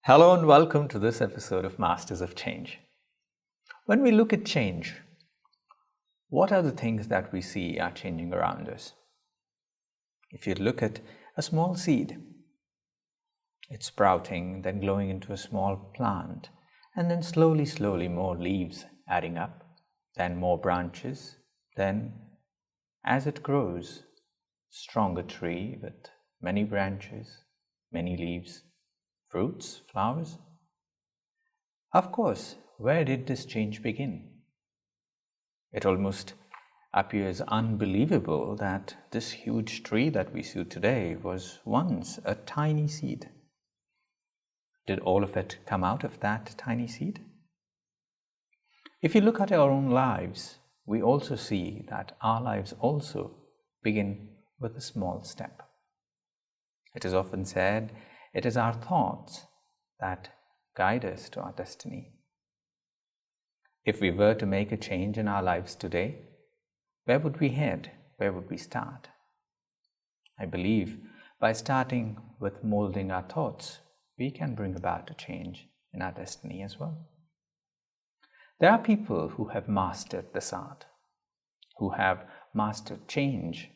Hello and welcome to this episode of Masters of Change. When we look at change, what are the things that we see are changing around us? If you look at a small seed, it's sprouting, then growing into a small plant, and then slowly more leaves adding up, then more branches, then as it grows, stronger tree with many branches, many leaves, fruits, flowers. Of course, where did this change begin? It almost appears unbelievable that this huge tree that we see today was once a tiny seed. Did all of it come out of that tiny seed? If you look at our own lives, we also see that our lives also begin with a small step. It is often said, it is our thoughts that guide us to our destiny. If we were to make a change in our lives today, where would we head? Where would we start? I believe by starting with molding our thoughts, we can bring about a change in our destiny as well. There are people who have mastered this art, who have mastered change.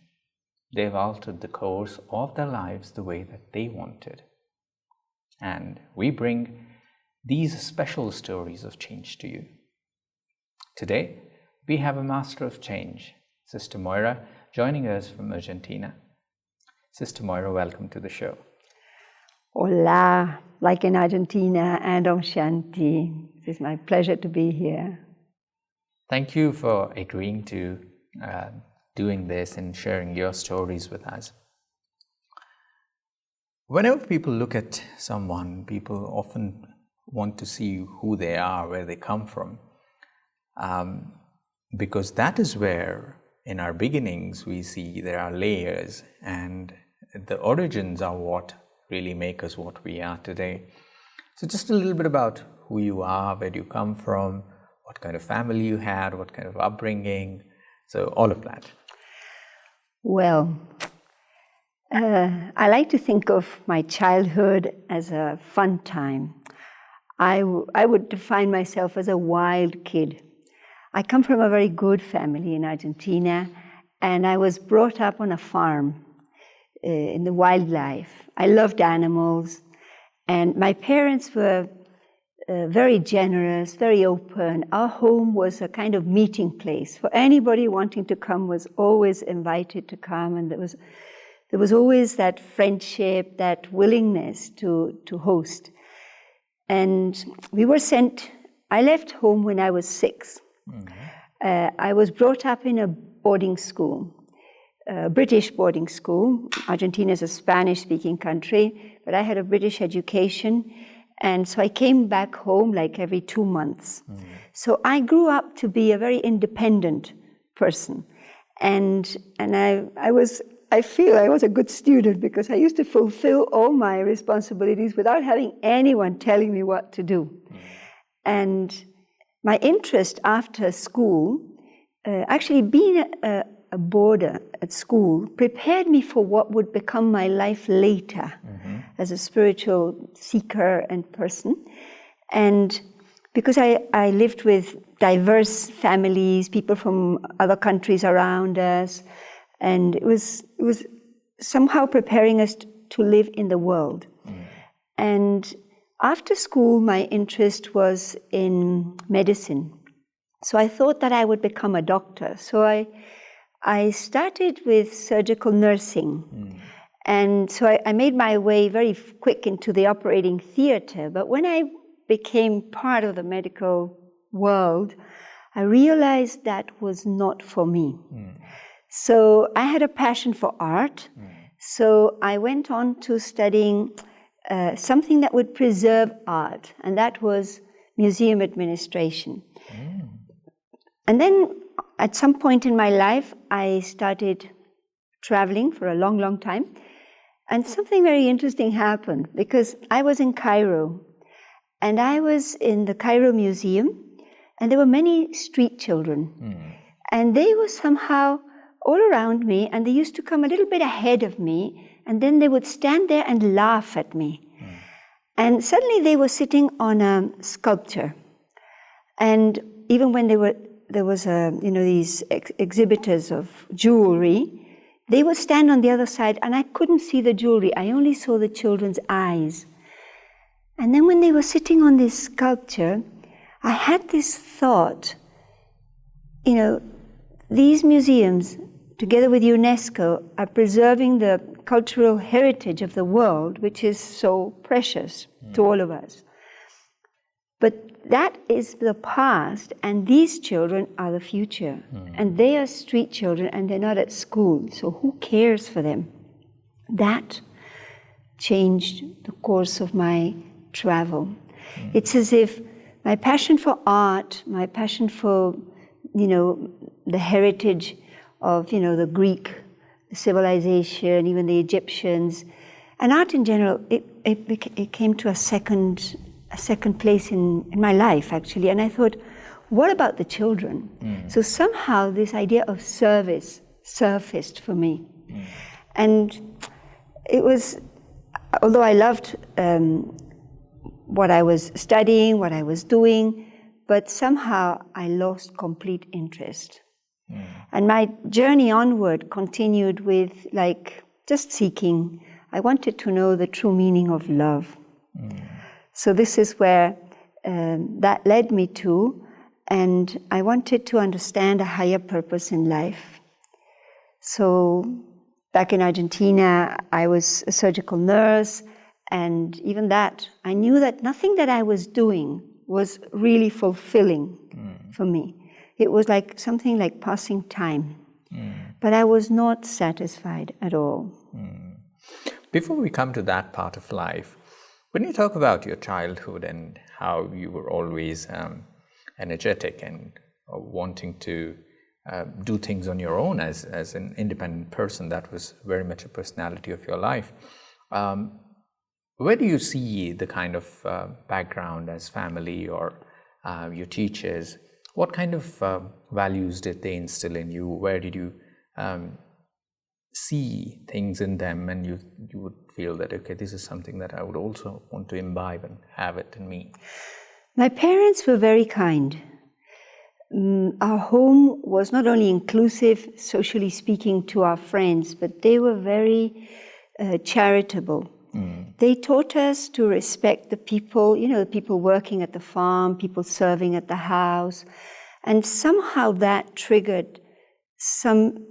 They've altered the course of their lives the way that they wanted. And we bring these special stories of change to you. Today, we have a master of change, Sister Moira, joining us from Argentina. Sister Moira, welcome to the show. Hola, like in Argentina, and Om Shanti. It is my pleasure to be here. Thank you for agreeing to doing this and sharing your stories with us. Whenever people look at someone, people often want to see who they are, where they come from. Because that is where, in our beginnings, we see there are layers, and the origins are what really make us what we are today. So just a little bit about who you are, where do you come from, what kind of family you had, what kind of upbringing, so all of that. Well, I like to think of my childhood as a fun time. I would define myself as a wild kid. I come from a very good family in Argentina, and I was brought up on a farm in the wildlife. I loved animals, and my parents were very generous, very open. Our home was a kind of meeting place. For anybody wanting to come was always invited to come, and there was always that friendship, that willingness to host. And we were sent, I left home when I was 6. Mm-hmm. I was brought up in a boarding school, a British boarding school. Argentina is a Spanish-speaking country, but I had a British education. And so I came back home like every 2 months. Mm. So I grew up to be a very independent person. And I feel I was a good student because I used to fulfill all my responsibilities without having anyone telling me what to do. Mm. And my interest after school, actually being a boarder at school, prepared me for what would become my life later. Mm-hmm. As a spiritual seeker and person. And because I lived with diverse families, people from other countries around us, and it was somehow preparing us to live in the world. Mm. And after school, my interest was in medicine. So I thought that I would become a doctor. So I started with surgical nursing. Mm. And so I made my way very quick into the operating theater. But when I became part of the medical world, I realized that was not for me. Mm. So I had a passion for art. Mm. So I went on to studying something that would preserve art, and that was museum administration. Mm. And then at some point in my life, I started traveling for a long, long time. And something very interesting happened because I was in Cairo, and I was in the Cairo Museum, and there were many street children. Mm. And they were somehow all around me, and they used to come a little bit ahead of me, and then they would stand there and laugh at me. Mm. And suddenly they were sitting on a sculpture. And even when there was these exhibitors of jewelry, they would stand on the other side, and I couldn't see the jewelry. I only saw the children's eyes. And then when they were sitting on this sculpture, I had this thought, these museums, together with UNESCO, are preserving the cultural heritage of the world, which is so precious to all of us. But that is the past, and these children are the future. And they are street children, and they're not at school, so who cares for them? That changed the course of my travel. It's as if my passion for art, my passion for, the heritage of, the Greek civilization, even the Egyptians, and art in general, it came to a second place in my life, actually. And I thought, what about the children? So somehow this idea of service surfaced for me. And it was, although I loved what I was studying, what I was doing, but somehow I lost complete interest. And my journey onward continued with just seeking. I wanted to know the true meaning of love. So this is where that led me to, and I wanted to understand a higher purpose in life. So back in Argentina, I was a surgical nurse, and even that, I knew that nothing that I was doing was really fulfilling for me. It was like something like passing time. But I was not satisfied at all. Before we come to that part of life, when you talk about your childhood and how you were always energetic and wanting to do things on your own as an independent person, that was very much a personality of your life. Where do you see the kind of background as family or your teachers? What kind of values did they instill in you? Where did you see things in them and you would feel that, okay, this is something that I would also want to imbibe and have it in me? My parents were very kind. Our home was not only inclusive, socially speaking, to our friends, but they were very charitable. They taught us to respect the people, the people working at the farm, people serving at the house, and somehow that triggered some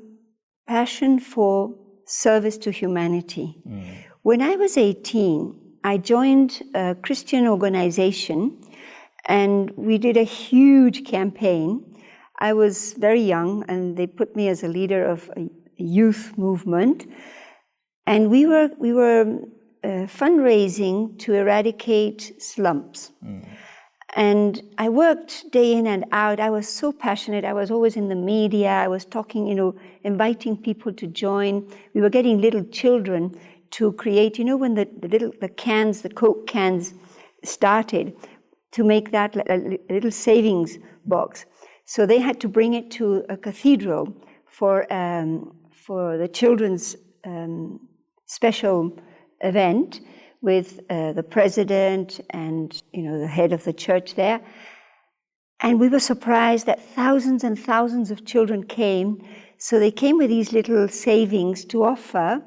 passion for service to humanity. When I was 18, I joined a Christian organization, and we did a huge campaign. I was very young, and they put me as a leader of a youth movement, and we were fundraising to eradicate slums. And I worked day in and out. I was so passionate. I was always in the media. I was talking, inviting people to join. We were getting little children to create, when the cans, the Coke cans started, to make that a little savings box. So they had to bring it to a cathedral for the children's special event with the president and the head of the church there. And we were surprised that thousands and thousands of children came. So they came with these little savings to offer.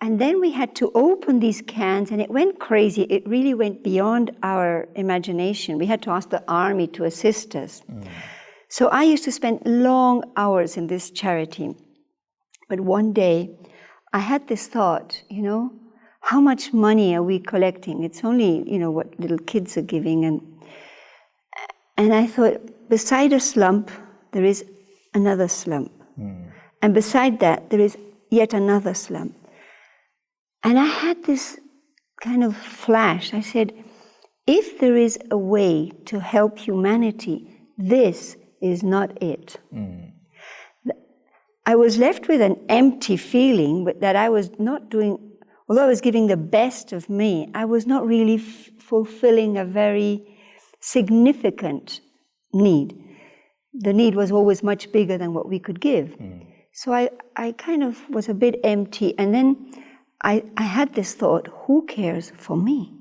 And then we had to open these cans, and it went crazy. It really went beyond our imagination. We had to ask the army to assist us. So I used to spend long hours in this charity. But one day, I had this thought, how much money are we collecting? It's only, what little kids are giving. And I thought, beside a slump, there is another slump. And beside that, there is yet another slump. And I had this kind of flash. I said, if there is a way to help humanity, this is not it. I was left with an empty feeling that I was not doing, although I was giving the best of me, I was not really fulfilling a very significant need. The need was always much bigger than what we could give. So I kind of was a bit empty. And then I had this thought, who cares for me?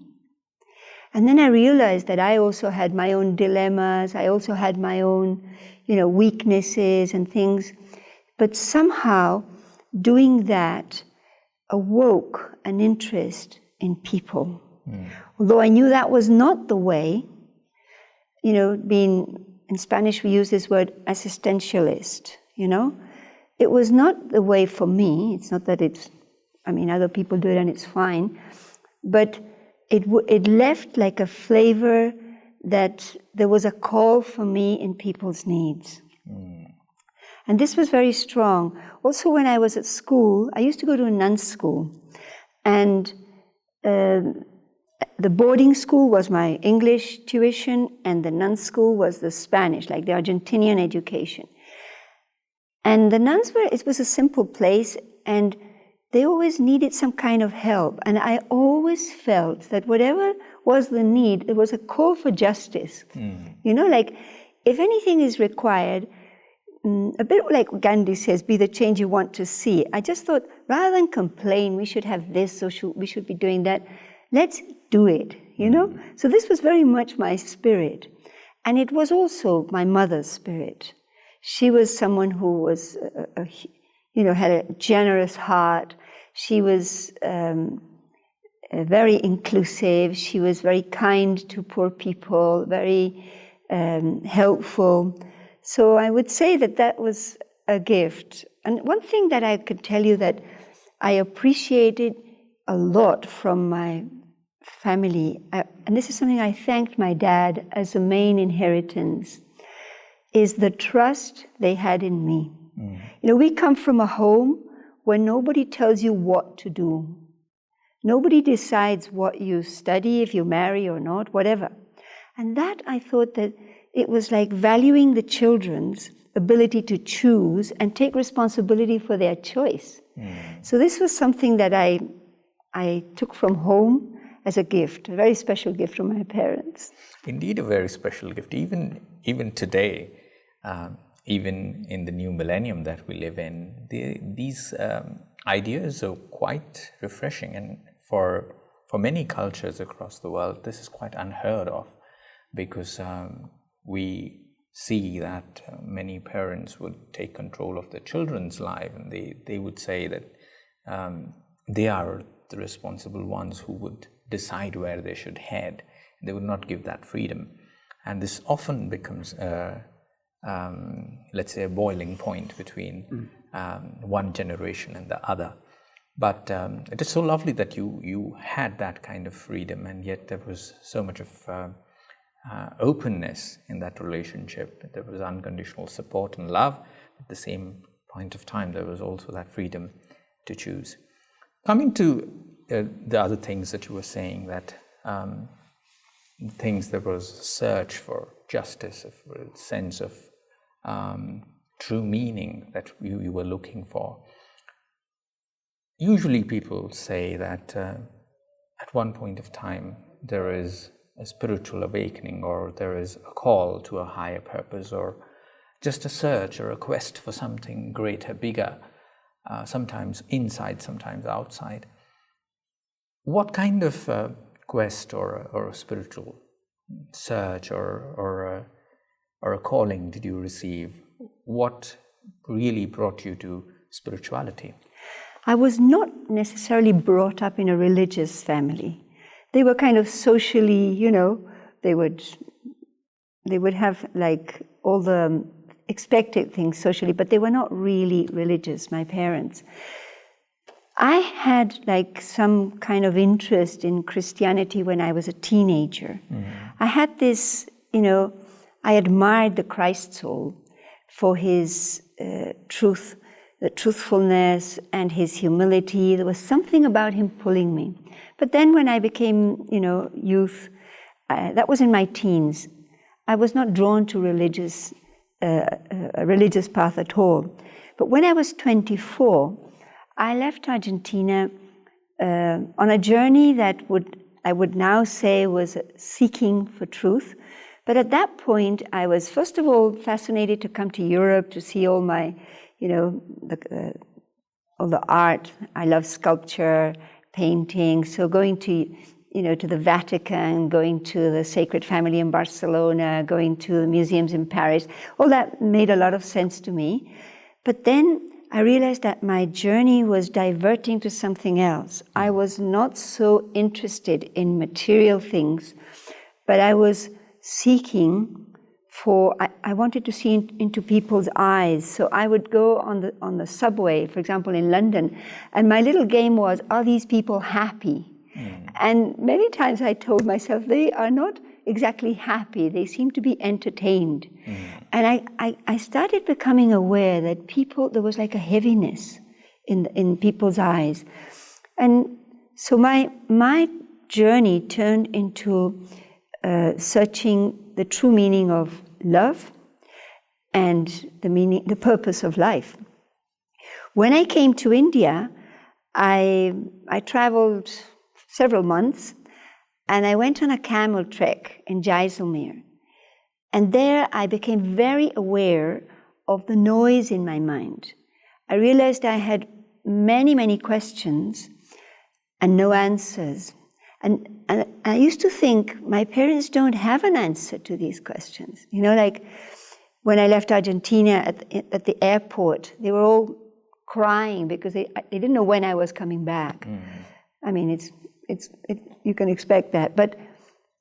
And then I realized that I also had my own dilemmas. I also had my own, weaknesses and things. But somehow doing that awoke an interest in people. Although I knew that was not the way, being in Spanish we use this word assistentialist, It was not the way for me. It's not that other people do it and it's fine. But it left like a flavor that there was a call for me in people's needs. And this was very strong. Also, when I was at school, I used to go to a nuns' school. And the boarding school was my English tuition, and the nuns' school was the Spanish, like the Argentinian education. And the nuns it was a simple place, and they always needed some kind of help. And I always felt that whatever was the need, there was a call for justice. Like if anything is required, a bit like Gandhi says, be the change you want to see. I just thought, rather than complain, we should have this, we should be doing that, let's do it, So this was very much my spirit. And it was also my mother's spirit. She was someone who was, had a generous heart. She was very inclusive. She was very kind to poor people, very helpful. So I would say that was a gift. And one thing that I could tell you that I appreciated a lot from my family, and this is something I thanked my dad as a main inheritance, is the trust they had in me. We come from a home where nobody tells you what to do. Nobody decides what you study, if you marry or not, whatever. And that I thought that it was like valuing the children's ability to choose and take responsibility for their choice. So this was something that I took from home as a gift, a very special gift from my parents. Indeed, a very special gift. Even today, even in the new millennium that we live in, these ideas are quite refreshing. And for many cultures across the world, this is quite unheard of, because we see that many parents would take control of their children's life, and they would say that they are the responsible ones who would decide where they should head. They would not give that freedom. And this often becomes, let's say, a boiling point between one generation and the other. But it is so lovely that you had that kind of freedom, and yet there was so much of openness in that relationship. There was unconditional support and love. At the same point of time, there was also that freedom to choose. Coming to the other things that you were saying, that things, there was a search for justice, a sense of true meaning that you were looking for. Usually people say that at one point of time there is a spiritual awakening, or there is a call to a higher purpose, or just a search or a quest for something greater, bigger, sometimes inside, sometimes outside. What kind of quest or a spiritual search or a calling did you receive? What really brought you to spirituality? I was not necessarily brought up in a religious family. They were kind of socially, they would have like all the expected things socially, but they were not really religious, my parents. I had like some kind of interest in Christianity when I was a teenager. I had this, I admired the Christ soul for his truth, the truthfulness and his humility. There was something about him pulling me. But then when I became, youth, that was in my teens, I was not drawn to a religious path at all. But when I was 24, I left Argentina on a journey that I would now say was seeking for truth. But at that point, I was first of all fascinated to come to Europe to see all my, all the art. I love sculpture, painting. So going to, to the Vatican, going to the Sacred Family in Barcelona, going to the museums in Paris. All that made a lot of sense to me. But then I realized that my journey was diverting to something else. I was not so interested in material things, but I was seeking for, I wanted to see into people's eyes. So I would go on the subway, for example, in London, and my little game was, are these people happy? And many times I told myself, they are not exactly happy. They seem to be entertained. And I started becoming aware that there was like a heaviness in people's eyes. And so my journey turned into searching the true meaning of love and the purpose of life. When I came to India, I traveled several months, and I went on a camel trek in Jaisalmer. And there I became very aware of the noise in my mind. I realized I had many, many questions and no answers. And I used to think my parents don't have an answer to these questions. Like when I left Argentina at the airport, they were all crying because they didn't know when I was coming back. I mean, you can expect that. But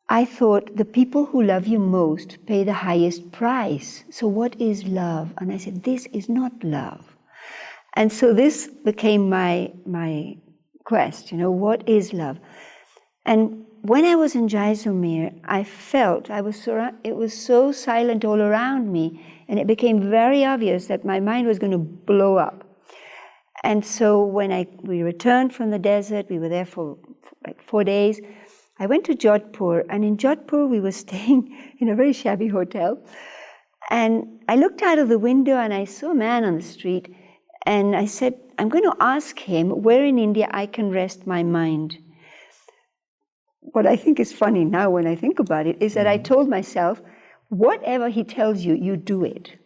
I thought the people who love you most pay the highest price. So what is love? And I said, this is not love. And so this became my quest, what is love? And when I was in Jaisalmer, I felt it was so silent all around me, and it became very obvious that my mind was going to blow up. And so when we returned from the desert, we were there for like 4 days, I went to Jodhpur, and in Jodhpur we were staying in a very shabby hotel. And I looked out of the window and I saw a man on the street, and I said, I'm going to ask him where in India I can rest my mind. What I think is funny now when I think about it is that I told myself, whatever he tells you, you do it.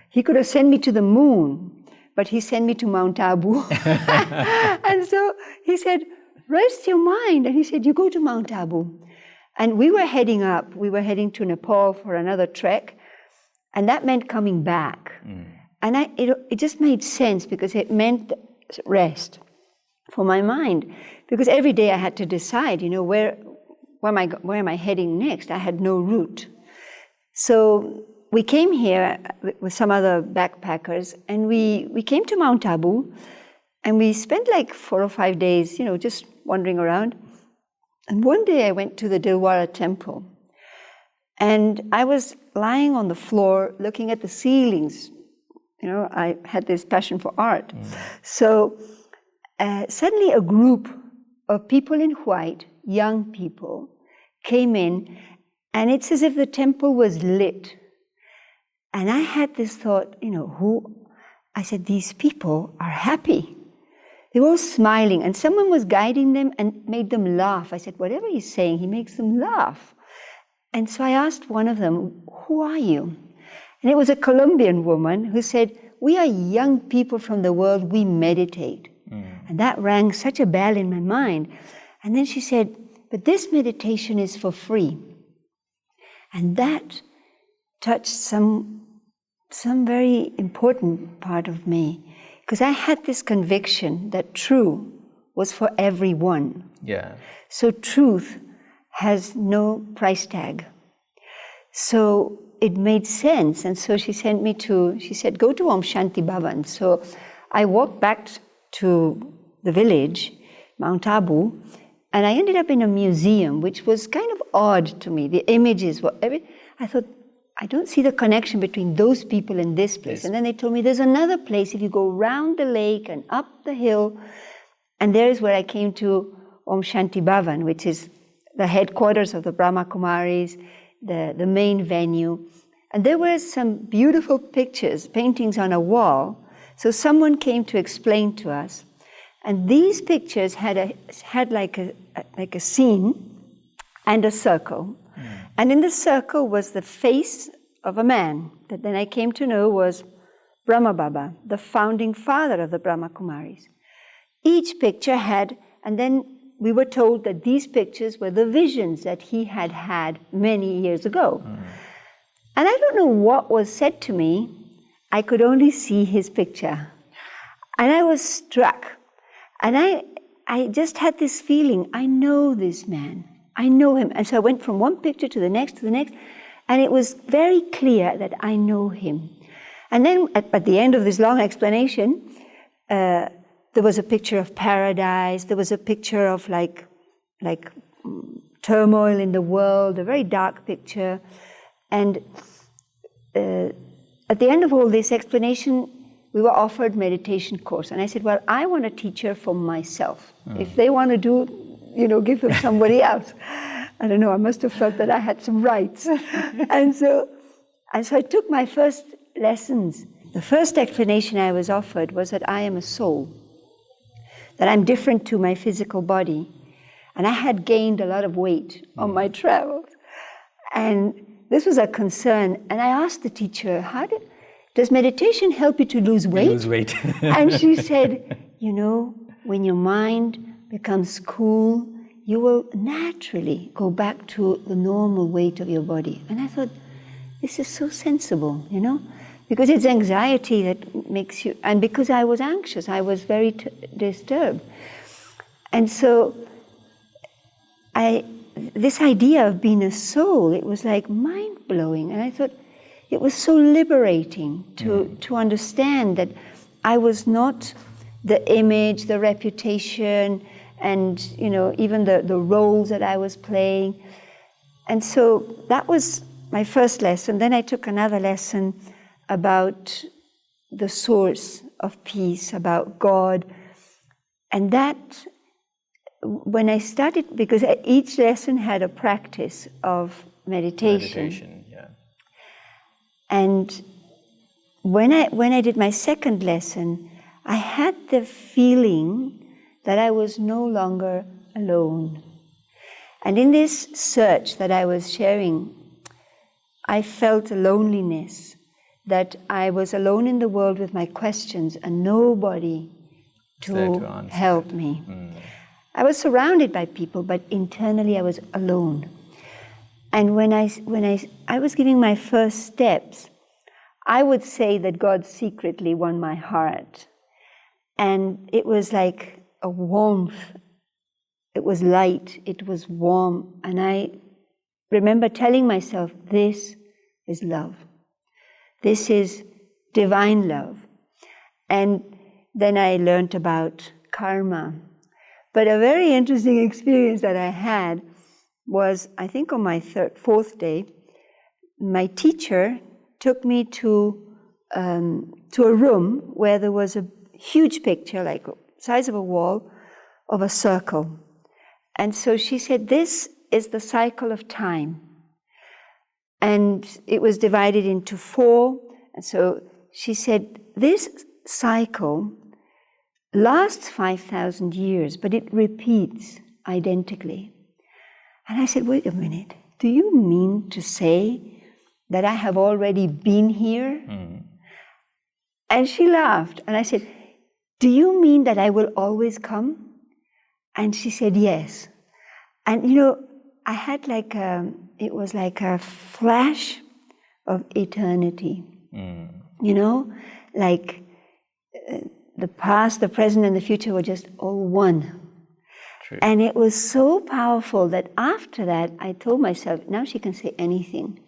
He could have sent me to the moon, but he sent me to Mount Abu. And so he said, rest your mind. And he said, you go to Mount Abu. And we were heading up. We were heading to Nepal for another trek. And that meant coming back. And it just made sense because it meant rest for my mind. Because every day I had to decide, where am I heading next? I had no route. So we came here with some other backpackers, and we came to Mount Abu, and we spent like 4 or 5 days, just wandering around. And one day I went to the Dilwara temple, and I was lying on the floor looking at the ceilings. I had this passion for art. So suddenly a group of people in white, young people, came in, and it's as if the temple was lit. And I had this thought, I said, these people are happy. They were all smiling, and someone was guiding them and made them laugh. I said, whatever he's saying, he makes them laugh. And so I asked one of them, who are you? And it was a Colombian woman who said, we are young people from the world, we meditate. And that rang such a bell in my mind. And then she said, but this meditation is for free. And that touched some very important part of me. Because I had this conviction that true was for everyone. Yeah. So truth has no price tag. So it made sense. And so she said, go to Om Shanti Bhavan. So I walked back to the village, Mount Abu, and I ended up in a museum, which was kind of odd to me. The images were, I thought, I don't see the connection between those people and this place. Yes. And then they told me there's another place if you go round the lake and up the hill. And there is where I came to Om Shanti Bhavan, which is the headquarters of the Brahma Kumaris, the main venue. And there were some beautiful pictures, paintings on a wall. So someone came to explain to us. And these pictures had like a scene and a circle. And in the circle was the face of a man that then I came to know was Brahma Baba, the founding father of the Brahma Kumaris. Each picture had, and then we were told that these pictures were the visions that he had had many years ago. And I don't know what was said to me. I could only see his picture. And I was struck. And I just had this feeling, I know this man. I know him. And so I went from one picture to the next, and it was very clear that I know him. And then at the end of this long explanation, there was a picture of paradise, there was a picture of like turmoil in the world, a very dark picture. And at the end of all this explanation, we were offered meditation course. And I said, well, I want a teacher for myself. If they want to do, give them somebody else. I don't know, I must have felt that I had some rights. And so I took my first lessons. The first explanation I was offered was that I am a soul, that I'm different to my physical body. And I had gained a lot of weight on my travels. And this was a concern. And I asked the teacher, does meditation help you to lose weight? Lose weight. And she said, when your mind becomes cool, you will naturally go back to the normal weight of your body. And I thought, this is so sensible, because it's anxiety that makes you, and because I was anxious, I was very disturbed. And so this idea of being a soul, it was like mind-blowing. And I thought it was so liberating to understand that I was not the image, the reputation, and even the roles that I was playing. And so that was my first lesson. Then I took another lesson about the source of peace, about God. And that, when I started, because each lesson had a practice of meditation. Yeah. And when I did my second lesson, I had the feeling that I was no longer alone. And in this search that I was sharing, I felt a loneliness, that I was alone in the world with my questions and nobody to help me. I was surrounded by people, but internally I was alone. And when I was giving my first steps, I would say that God secretly won my heart. And it was like a warmth. It was light, it was warm. And I remember telling myself, this is love. This is divine love. And then I learned about karma. But a very interesting experience that I had was, I think on my fourth day, my teacher took me to a room where there was a huge picture, like the size of a wall, of a circle. And so she said, this is the cycle of time. And it was divided into 4. And so she said, this cycle lasts 5,000 years, but it repeats identically. And I said, wait a minute, do you mean to say that I have already been here? And she laughed. And I said, do you mean that I will always come? And she said, yes. And I had it was like a flash of eternity. Like the past, the present, and the future were just all one. True. And it was so powerful that after that, I told myself, now she can say anything.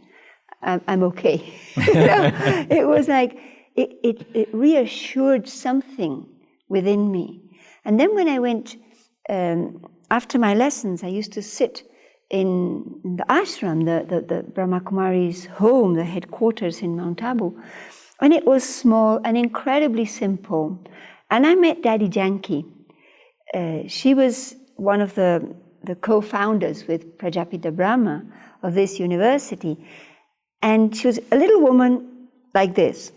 I'm okay. It was like, it reassured something within me. And then when I went, after my lessons, I used to sit in the ashram, the Brahma Kumaris' home, the headquarters in Mount Abu. And it was small and incredibly simple. And I met Daddy Janki. She was one of the co-founders with Prajapita Brahma of this university. And she was a little woman like this.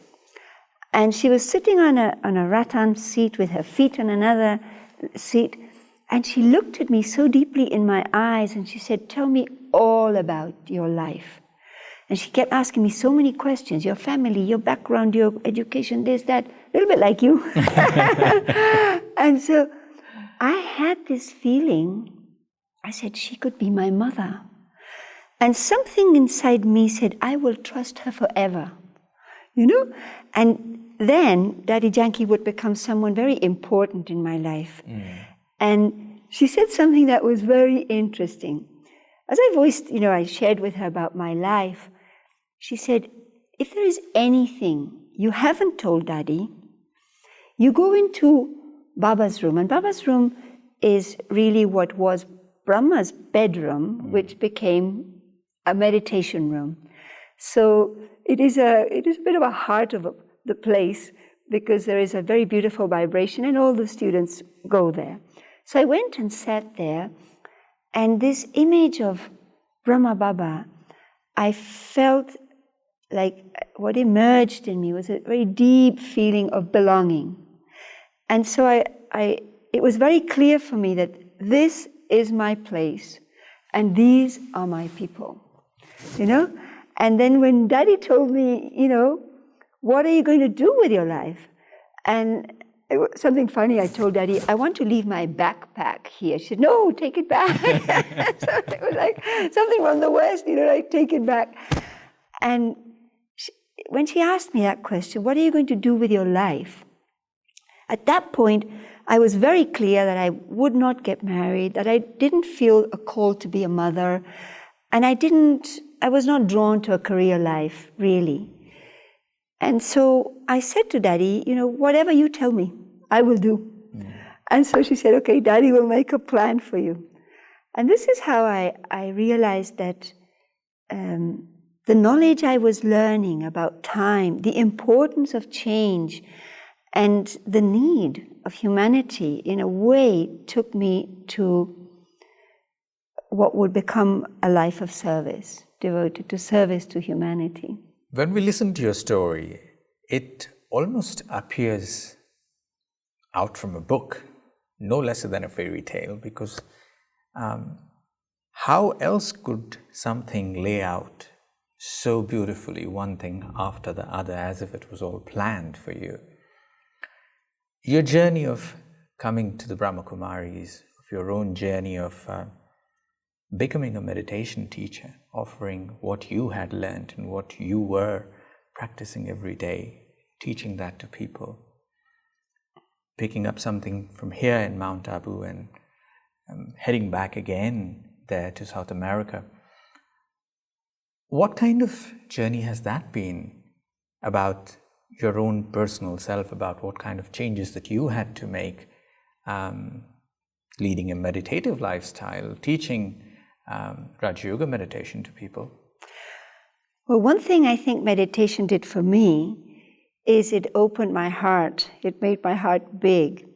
And she was sitting on a rattan seat with her feet on another seat. And she looked at me so deeply in my eyes and she said, tell me all about your life. And she kept asking me so many questions, your family, your background, your education, this, that, a little bit like you. And so I had this feeling, I said, she could be my mother. And something inside me said, I will trust her forever, you know? And then Daddy Janki would become someone very important in my life. And she said something that was very interesting. As I voiced, you know, I shared with her about my life, she said, if there is anything you haven't told Daddy, you go into Baba's room. And Baba's room is really what was Brahma's bedroom, which became a meditation room. So it is a bit of a heart of the place, because there is a very beautiful vibration and all the students go there. So I went and sat there, and this image of Brahma Baba, I felt like what emerged in me was a very deep feeling of belonging. And so it was very clear for me that this is my place and these are my people, you know? And then when Daddy told me, you know, what are you going to do with your life? And it was something funny, I told Daddy, I want to leave my backpack here. She said, no, take it back. So it was like something from the West, you know, like, take it back. And when she asked me that question, what are you going to do with your life? At that point, I was very clear that I would not get married, that I didn't feel a call to be a mother, and I was not drawn to a career life, really. And so I said to Daddy, you know, whatever you tell me, I will do. And so she said, okay, Daddy will make a plan for you. And this is how I realized that the knowledge I was learning about time, the importance of change, and the need of humanity, in a way, took me to what would become a life of service, devoted to service to humanity. When we listen to your story, it almost appears out from a book, no lesser than a fairy tale, because how else could something lay out so beautifully, one thing after the other, as if it was all planned for you? Your journey of coming to the Brahma Kumaris, of your own journey of becoming a meditation teacher, offering what you had learned and what you were practicing every day, teaching that to people, picking up something from here in Mount Abu and heading back again there to South America. What kind of journey has that been about your own personal self, about what kind of changes that you had to make, leading a meditative lifestyle, teaching Raja Yoga meditation to people? Well, one thing I think meditation did for me is it opened my heart. It made my heart big.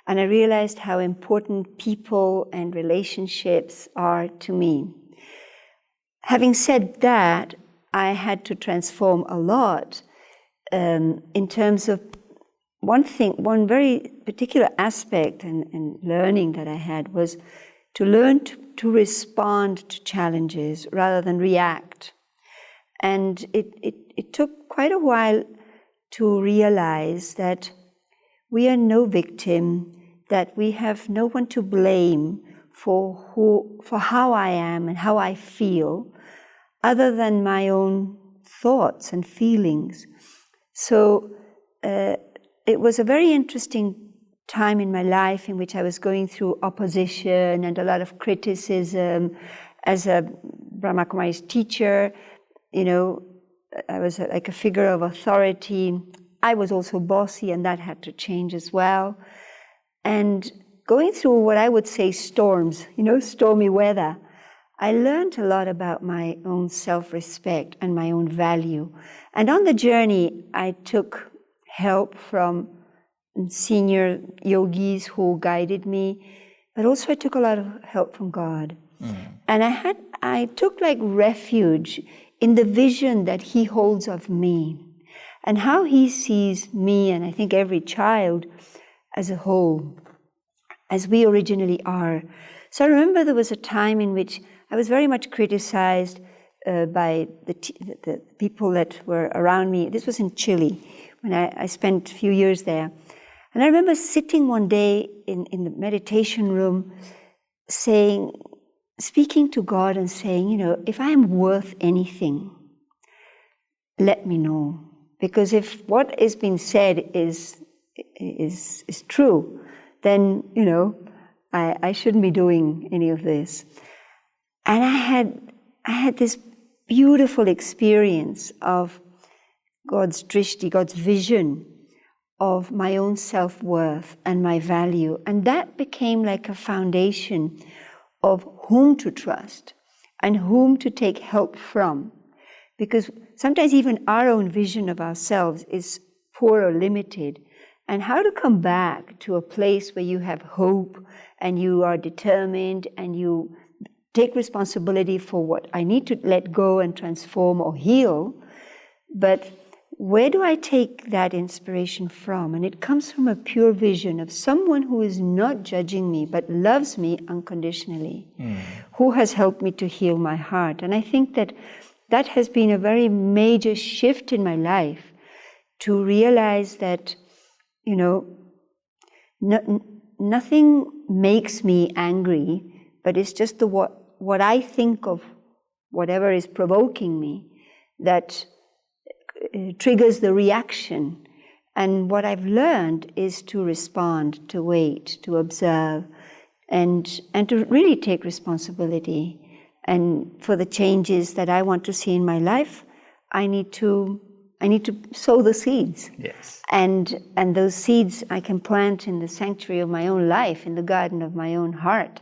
And I realized how important people and relationships are to me. Having said that, I had to transform a lot in terms of one very particular aspect and learning that I had was to learn to respond to challenges rather than react. And it took quite a while to realize that we are no victim, that we have no one to blame for how I am and how I feel, other than my own thoughts and feelings. So it was a very interesting time in my life in which I was going through opposition and a lot of criticism. As a Brahma Kumaris teacher, you know, I was like a figure of authority. I was also bossy, and that had to change as well. And going through what I would say storms, you know, stormy weather, I learned a lot about my own self-respect and my own value. And on the journey, I took help from senior yogis who guided me, but also I took a lot of help from God. And I took like refuge in the vision that He holds of me and how He sees me, and I think every child as a whole, as we originally are. So I remember there was a time in which I was very much criticized by the people that were around me. This was in Chile, when I spent a few years there. And I remember sitting one day in the meditation room speaking to God and saying, if I am worth anything, let me know. Because if what is being said is true, then, I shouldn't be doing any of this. And I had this beautiful experience of God's drishti, God's vision of my own self-worth and my value. And that became like a foundation of whom to trust and whom to take help from. Because sometimes even our own vision of ourselves is poor or limited. And how to come back to a place where you have hope and you are determined and you take responsibility for what I need to let go and transform or heal. But where do I take that inspiration from? And it comes from a pure vision of someone who is not judging me, but loves me unconditionally, who has helped me to heal my heart. And I think that has been a very major shift in my life, to realize that, nothing makes me angry, but it's just what I think of whatever is provoking me that triggers the reaction. And what I've learned is to respond, to wait, to observe, and to really take responsibility. And for the changes that I want to see in my life, I need to sow the seeds. Yes. And those seeds I can plant in the sanctuary of my own life, in the garden of my own heart.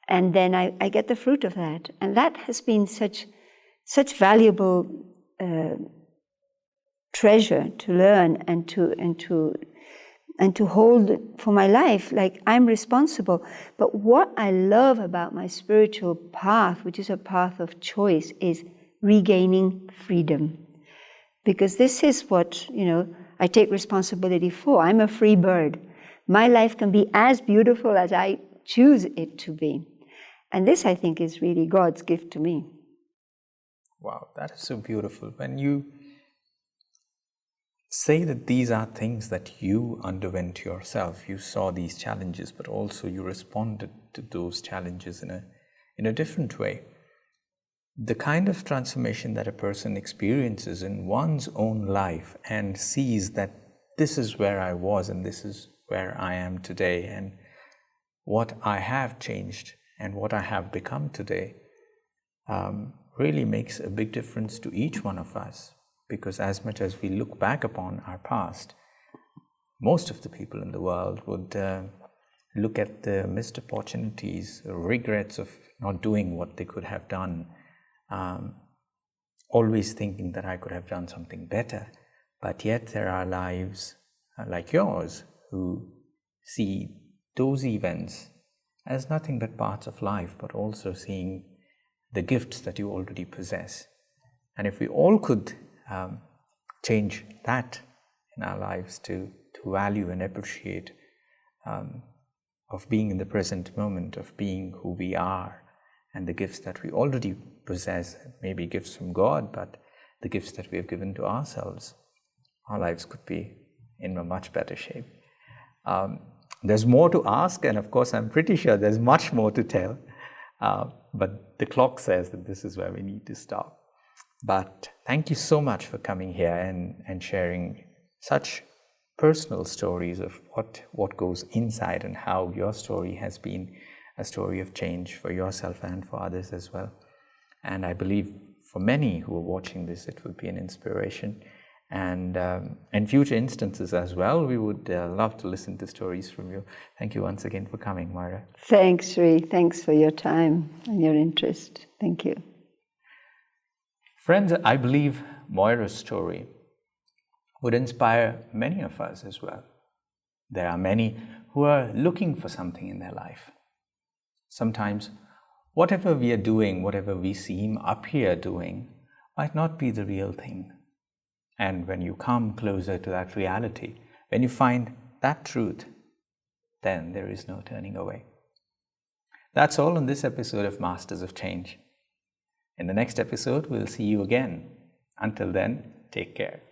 And then I get the fruit of that. And that has been such valuable treasure to learn and to hold for my life. Like, I'm responsible. But what I love about my spiritual path, which is a path of choice, is regaining freedom. Because this is what, I take responsibility for. I'm a free bird. My life can be as beautiful as I choose it to be. And this, I think, is really God's gift to me. Wow, that is so beautiful. When you say that these are things that you underwent yourself, you saw these challenges, but also you responded to those challenges in a different way. The kind of transformation that a person experiences in one's own life and sees that this is where I was and this is where I am today, and what I have changed and what I have become today, really makes a big difference to each one of us. Because as much as we look back upon our past, most of the people in the world would look at the missed opportunities, regrets of not doing what they could have done, always thinking that I could have done something better. But yet there are lives like yours who see those events as nothing but parts of life, but also seeing the gifts that you already possess. And if we all could change that in our lives to value and appreciate of being in the present moment, of being who we are, and the gifts that we already possess, maybe gifts from God, but the gifts that we have given to ourselves, our lives could be in a much better shape. There's more to ask, and of course I'm pretty sure there's much more to tell, but the clock says that this is where we need to stop. But thank you so much for coming here and sharing such personal stories of what goes inside, and how your story has been a story of change for yourself and for others as well. And I believe for many who are watching this, it will be an inspiration. And in future instances as well, we would love to listen to stories from you. Thank you once again for coming, Moira. Thanks, Sri. Thanks for your time and your interest. Thank you. Friends, I believe Moira's story would inspire many of us as well. There are many who are looking for something in their life. Sometimes whatever we are doing, whatever we seem up here doing, might not be the real thing. And when you come closer to that reality, when you find that truth, then there is no turning away. That's all on this episode of Masters of Change. In the next episode, we'll see you again. Until then, take care.